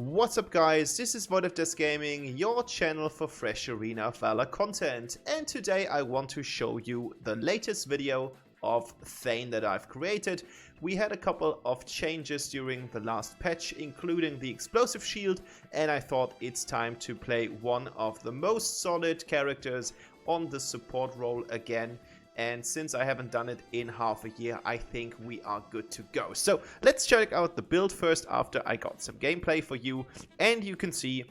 What's up guys, this is Valor Gaming, your channel for fresh Arena Valor content, and today I want to show you the latest video of Thane that I've created. We had a couple of changes during the last patch, including the explosive shield, and I thought it's time to play one of the most solid characters on the support role again. And since I haven't done it in half a year, I think we are good to go. So let's check out the build first after I got some gameplay for you. And you can see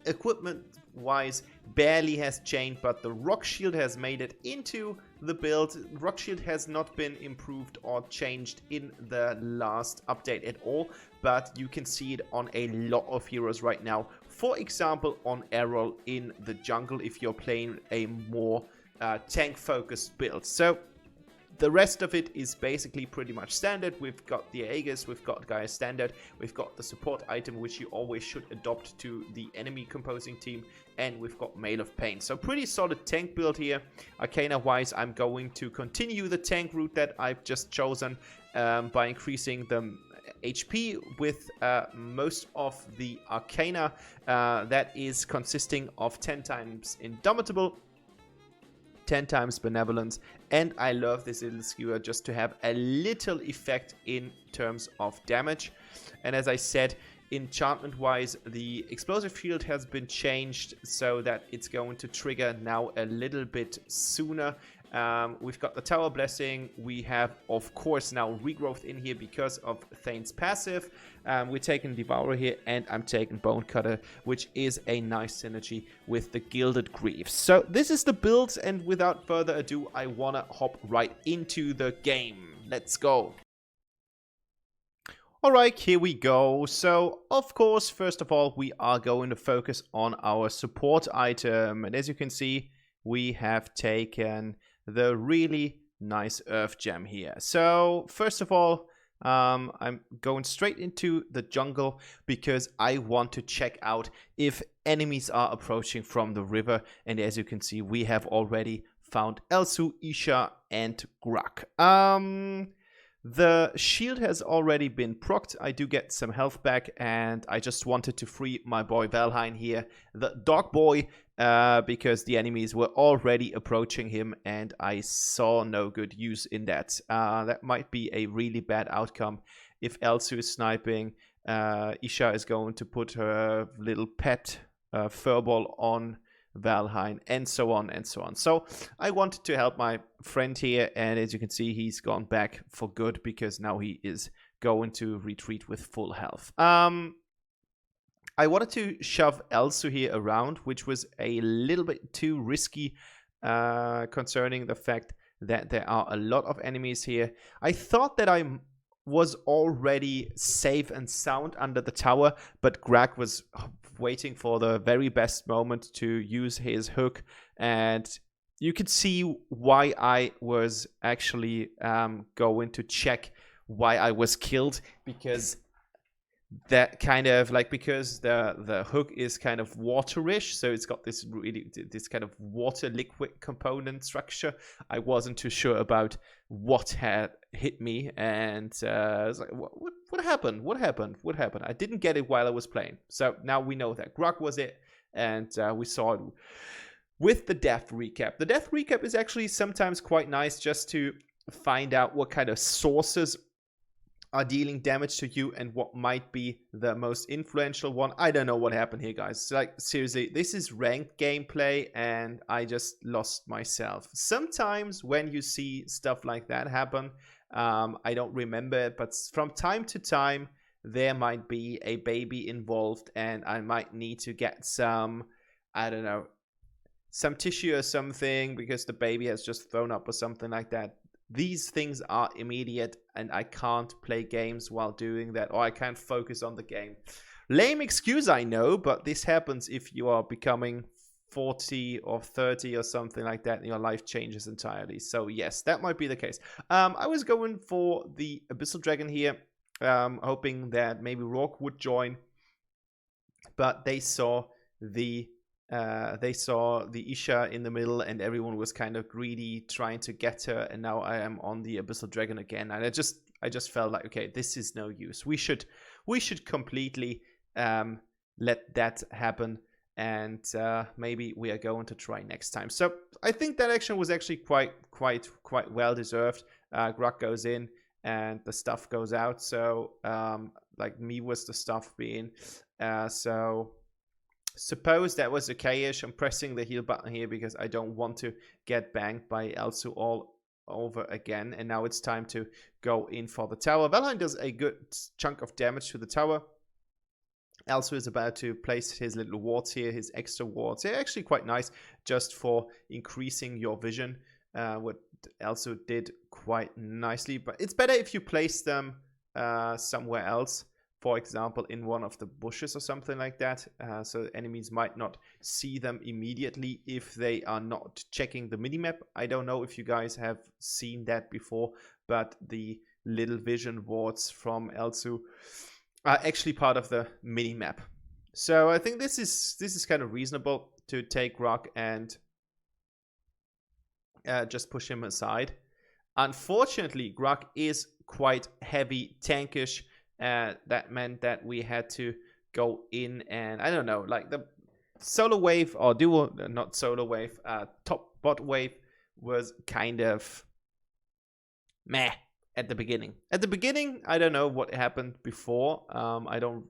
equipment wise barely has changed, but the rock shield has made it into the build. Rock shield has not been improved or changed in the last update at all, but you can see it on a lot of heroes right now. For example, on Errol in the jungle if you're playing a more tank focused build. So the rest of it is basically pretty much standard. We've got the Aegis, we've got Gaia standard, we've got the support item which you always should adopt to the enemy composing team, and we've got Mail of Pain. So pretty solid tank build here. Arcana wise, I'm going to continue the tank route that I've just chosen by increasing the HP with most of the Arcana that is consisting of 10 times Indomitable, 10 times Benevolence, and I love this little skewer just to have a little effect in terms of damage. And as I said, enchantment wise, the explosive shield has been changed so that it's going to trigger now a little bit sooner. We've got the Tower Blessing. We have, of course, now Regrowth in here because of Thane's passive. We're taking Devourer here, and I'm taking Bone Cutter, which is a nice synergy with the Gilded Greaves. So this is the build, and without further ado, I want to hop right into the game. Let's go. Alright, here we go. So, of course, first of all, we are going to focus on our support item. And as you can see, we have taken the really nice Earth Gem here. So first of all, I'm going straight into the jungle because I want to check out if enemies are approaching from the river. And as you can see, we have already found Elsu, Isha, and Gruk. The shield has already been procced. I do get some health back, and I just wanted to free my boy Valheim here, the dog boy, because the enemies were already approaching him, and I saw no good use in that. That might be a really bad outcome if Elsu is sniping. Isha is going to put her little pet furball on Valheim, and so on and so on. So I wanted to help my friend here, and as you can see, he's gone back for good because now he is going to retreat with full health. I wanted to shove Elsu here around, which was a little bit too risky concerning the fact that there are a lot of enemies here. I thought that I was already safe and sound under the tower, but Greg was waiting for the very best moment to use his hook, and you could see why I was actually going to check why I was killed, because that kind of like, because the hook is kind of waterish, so it's got this kind of water liquid component structure. I wasn't too sure about what had hit me, and I was like, what happened? What happened? What happened? I didn't get it while I was playing. So now we know that Grug was it, and we saw it with the death recap. The death recap is actually sometimes quite nice just to find out what kind of sources are dealing damage to you and what might be the most influential one. I don't know what happened here, guys. Like, seriously, this is ranked gameplay and I just lost myself. Sometimes when you see stuff like that happen, I don't remember it, but from time to time there might be a baby involved and I might need to get some, I don't know, some tissue or something because the baby has just thrown up or something like that. These things are immediate and I can't play games while doing that, or I can't focus on the game. Lame excuse, I know, but this happens if you are becoming 40 or 30 or something like that and your life changes entirely. So yes, that might be the case. I was going for the Abyssal Dragon here, hoping that maybe Rock would join, but they saw the Isha in the middle and everyone was kind of greedy trying to get her, and now I am on the Abyssal Dragon again, and I just felt like, okay, this is no use. We should completely let that happen. And maybe we are going to try next time. So I think that action was actually quite well deserved. Grug goes in and the stuff goes out. So like me was the stuff being. So suppose that was okay-ish. I'm pressing the heal button here because I don't want to get banged by Elsu all over again. And now it's time to go in for the tower. Valheim does a good chunk of damage to the tower. Elsu is about to place his little wards here, his extra wards. They're actually quite nice just for increasing your vision, what Elsu did quite nicely. But it's better if you place them somewhere else, for example, in one of the bushes or something like that. So enemies might not see them immediately if they are not checking the minimap. I don't know if you guys have seen that before, but the little vision wards from Elsu are actually part of the mini-map. So I think this is kind of reasonable to take Rock and just push him aside. Unfortunately, Grug is quite heavy tankish. That meant that we had to go in and, I don't know, like the solo wave or duo, not solo wave, top bot wave was kind of meh. At the beginning. I don't know what happened before. I don't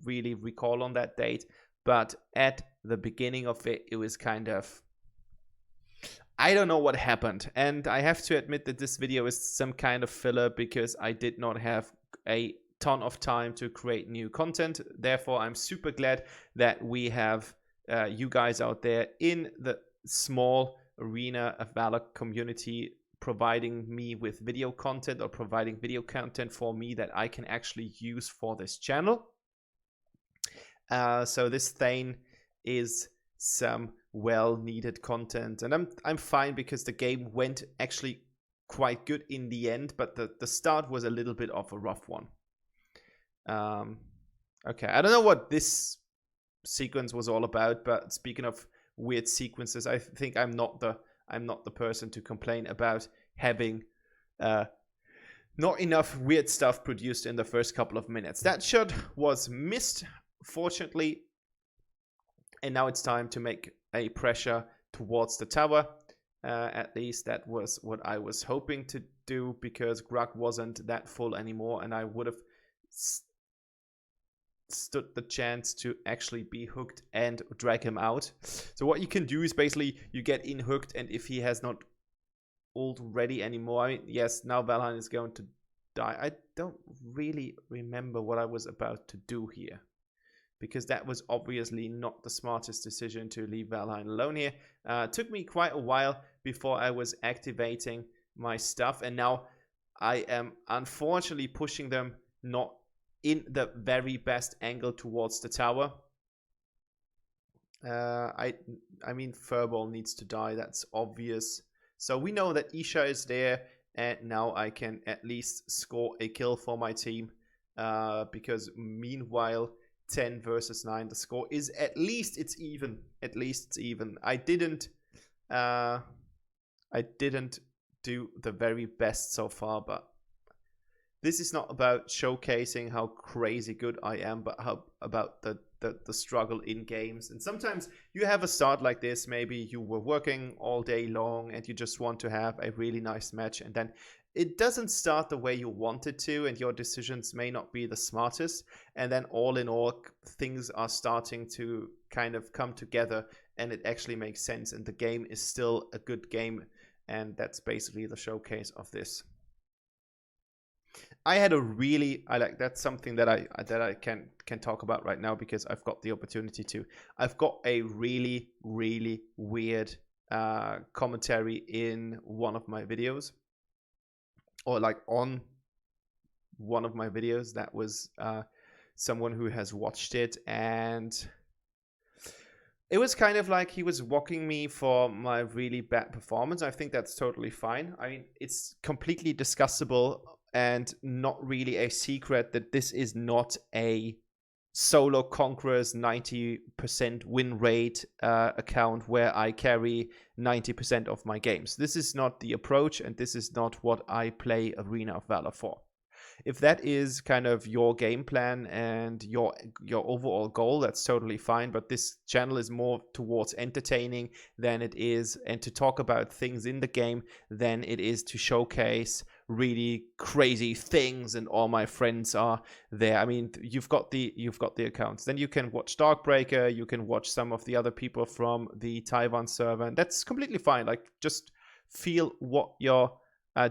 really recall on that date. But at the beginning of it, it was kind of... I don't know what happened. And I have to admit that this video is some kind of filler because I did not have a ton of time to create new content. Therefore, I'm super glad that we have you guys out there in the small arena of Valor community providing me with video content or providing video content for me that I can actually use for this channel. So this Thane is some well-needed content, and I'm fine because the game went actually quite good in the end, but the start was a little bit of a rough one. Okay, I don't know what this sequence was all about, but speaking of weird sequences, I think I'm not the person to complain about having not enough weird stuff produced in the first couple of minutes. That shot was missed, fortunately, and now it's time to make a pressure towards the tower. At least that was what I was hoping to do, because Grug wasn't that full anymore, and I would have stood the chance to actually be hooked and drag him out. So what you can do is basically you get in hooked, and if he has not ult ready anymore, I mean, yes, now Valheim is going to die. I don't really remember what I was about to do here, because that was obviously not the smartest decision to leave Valheim alone here. Took me quite a while before I was activating my stuff, and now I am unfortunately pushing them not in the very best angle towards the tower. I mean, Furball needs to die, that's obvious. So we know that Isha is there, and now I can at least score a kill for my team. Because meanwhile, 10 versus 9, the score is at least it's even. At least it's even. I didn't do the very best so far, but this is not about showcasing how crazy good I am, but about the struggle in games. And sometimes you have a start like this, maybe you were working all day long and you just want to have a really nice match, and then it doesn't start the way you want it to, and your decisions may not be the smartest, and then all in all, things are starting to kind of come together and it actually makes sense, and the game is still a good game, and that's basically the showcase of this. I had a really, that's something that I can talk about right now because I've got the opportunity to. I've got a really weird commentary in one of my videos, or like on one of my videos. That was someone who has watched it, and it was kind of like he was mocking me for my really bad performance. I think that's totally fine. I mean, it's completely discussable and not really a secret that this is not a solo conquerors 90% win rate account where I carry 90% of my games. This is not the approach, and this is not what I play Arena of Valor for. if that is kind of your game plan and your overall goal, that's totally fine. But this channel is more towards entertaining than it is, and to talk about things in the game than it is to showcase really crazy things. And all my friends are there. I mean, you've got the accounts. Then you can watch Darkbreaker, you can watch some of the other people from the Taiwan server, and that's completely fine. Like, just feel what you're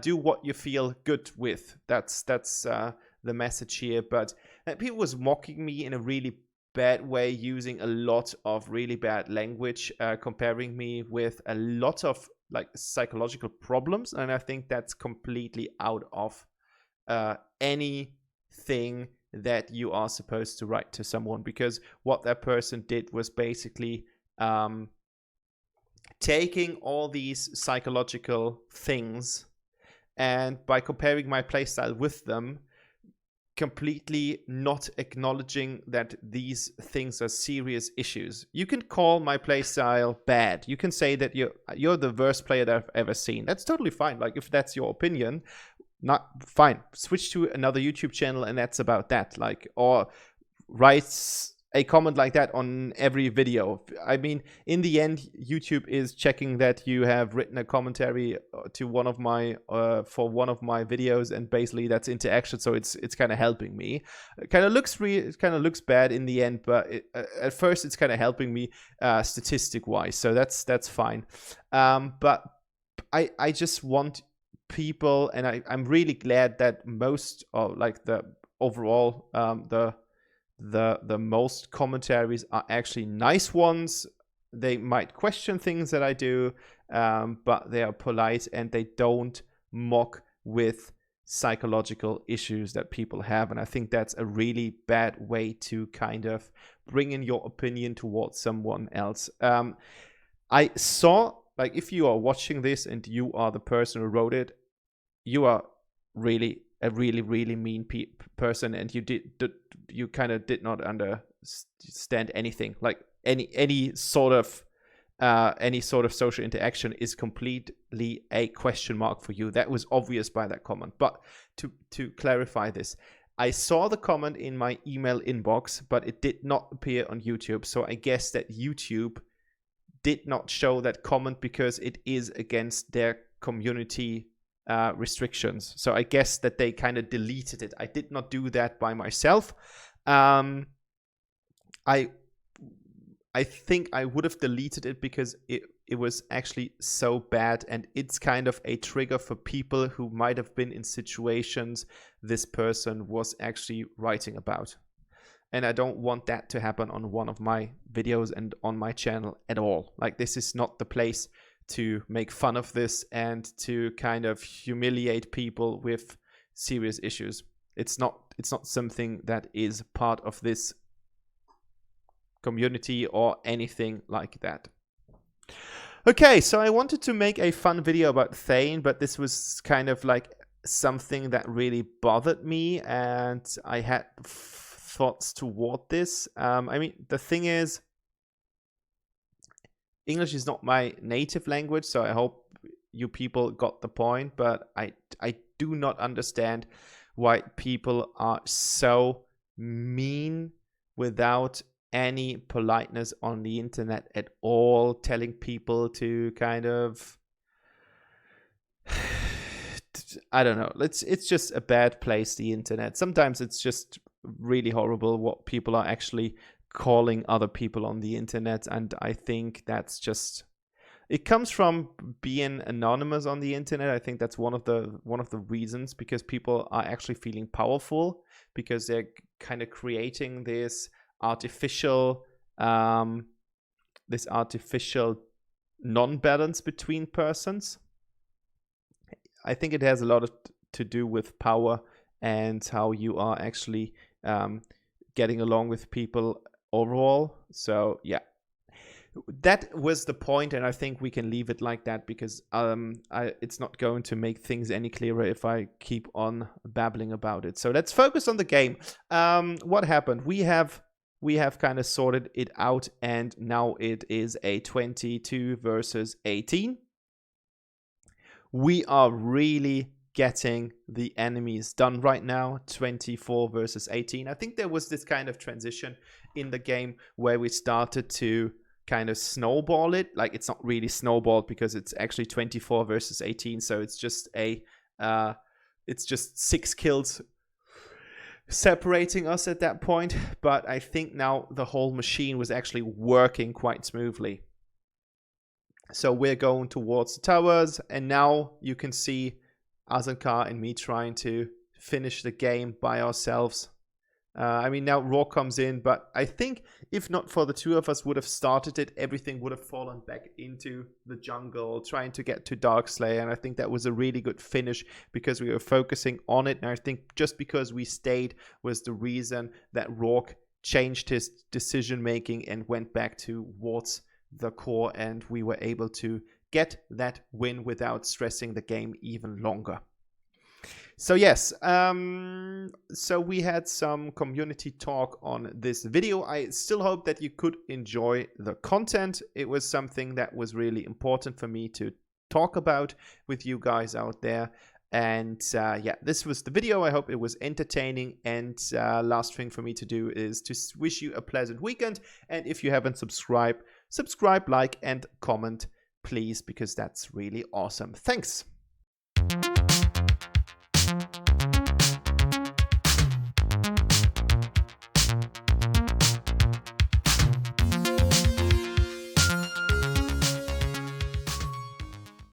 do what you feel good with. That's the message here. But people was mocking me in a really bad way, using a lot of really bad language, comparing me with a lot of like psychological problems, and I think that's completely out of anything that you are supposed to write to someone, because what that person did was basically taking all these psychological things, and by comparing my playstyle with them, completely not acknowledging that these things are serious issues. You can call my playstyle bad. You can say that you're the worst player that I've ever seen. That's totally fine. Like, if that's your opinion, not fine. Switch to another YouTube channel, and that's about that. Like, or write a comment like that on every video. I mean, in the end, YouTube is checking that you have written a commentary to one of my for one of my videos, and basically that's interaction. So it's kind of helping me. It kind of looks bad in the end, but at first it's kind of helping me statistic wise. So that's fine. But I just want people, and I'm really glad that most of like the overall the most commentaries are actually nice ones. They might question things that I do, but they are polite, and they don't mock with psychological issues that people have. And I think that's a really bad way to kind of bring in your opinion towards someone else. I saw, like, if you are watching this and you are the person who wrote it, you are really a really mean person, and you kind of did not understand anything. Like, any sort of social interaction is completely a question mark for you. That was obvious by that comment. But to clarify this, I saw the comment in my email inbox, but it did not appear on YouTube. So I guess that YouTube did not show that comment because it is against their community restrictions. So I guess that they kind of deleted it. I did not do that by myself. I think I would have deleted it because it was actually so bad, and it's kind of a trigger for people who might have been in situations this person was actually writing about. And I don't want that to happen on one of my videos and on my channel at all. Like, this is not the place to make fun of this and to kind of humiliate people with serious issues. It's not something that is part of this community or anything like that. Okay, so I wanted to make a fun video about Thane, but this was kind of like something that really bothered me, and I had thoughts toward this. I mean, the thing is, English is not my native language, so I hope you people got the point, but I do not understand why people are so mean without any politeness on the internet at all, telling people to kind of, I don't know, it's just a bad place, the internet. Sometimes it's just really horrible what people are actually calling other people on the internet, and I think that's just, it comes from being anonymous on the internet. I think that's one of the reasons, because people are actually feeling powerful, because they're kind of creating this artificial non-balance between persons. I think it has a lot to do with power and how you are actually getting along with people overall. So yeah, that was the point, and I think we can leave it like that, because it's not going to make things any clearer if I keep on babbling about it. So let's focus on the game. What happened? We have kind of sorted it out, and now it is a 22 versus 18. We are really getting the enemies done right now, 24 versus 18. I think there was this kind of transition in the game where we started to kind of snowball it. Like, it's not really snowballed because it's actually 24 versus 18, so it's just it's just 6 kills separating us at that point. But I think now the whole machine was actually working quite smoothly. So we're going towards the towers, and now you can see Azankar and me trying to finish the game by ourselves. I mean, now RoV comes in, but I think if not for the two of us would have started it, everything would have fallen back into the jungle, trying to get to Darkslayer. And I think that was a really good finish because we were focusing on it. And I think just because we stayed was the reason that RoV changed his decision making and went back towards the core, and we were able to get that win without stressing the game even longer. So yes, so we had some community talk on this video. I still hope that you could enjoy the content. It was something that was really important for me to talk about with you guys out there. And yeah, this was the video. I hope it was entertaining. And last thing for me to do is to wish you a pleasant weekend. And if you haven't subscribed, subscribe, like, and comment, please, because that's really awesome. Thanks.